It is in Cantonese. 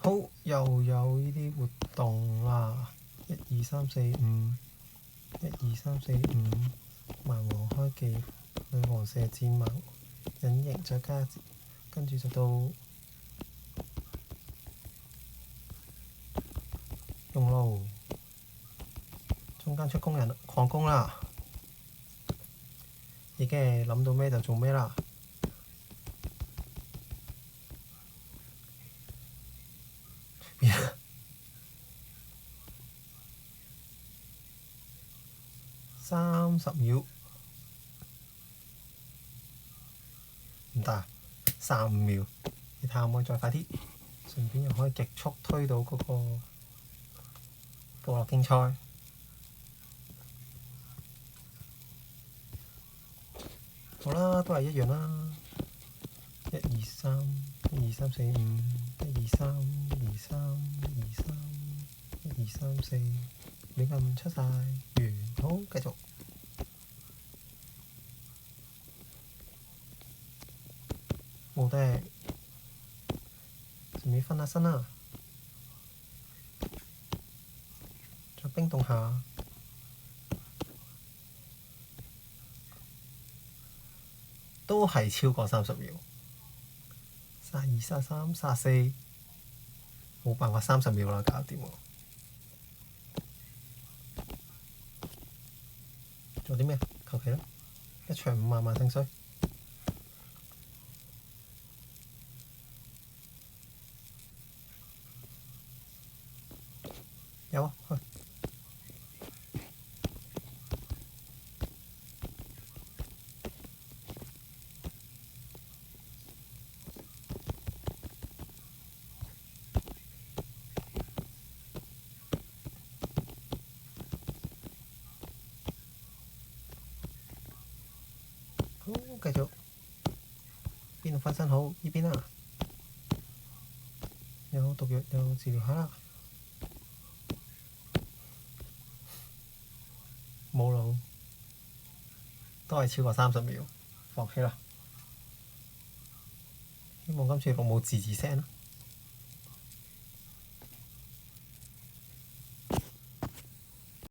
好，又有呢啲活動啦！1、2、3、4、5，1、2、3、4、5，蠻王開技，女王射箭蠻隱形再加，跟住就到用路，中間出工人礦工啦，已經係諗到咩就做咩啦。30秒，唔得，35秒，你睇下可唔可以再快啲？順便又可以極速推到嗰個部落競賽。好啦，都係一樣啦。1、2、3、1、2、3、4、5，1、2、3、1、2、3、1、2、3、1、2、3、4，亂咁出晒，完，好，繼續。無敵，順便分下身啦。再冰凍下，都係超過30秒。32、33、34，冇辦法30秒啦，搞掂喎。做啲咩？求其啦，一場5萬萬勝衰。有啊，去。好，繼續。邊度分身好？呢邊啊。有毒藥，有治療下啦。冇腦，都係超過30秒，放棄啦。希望今次錄冇字聲啦〜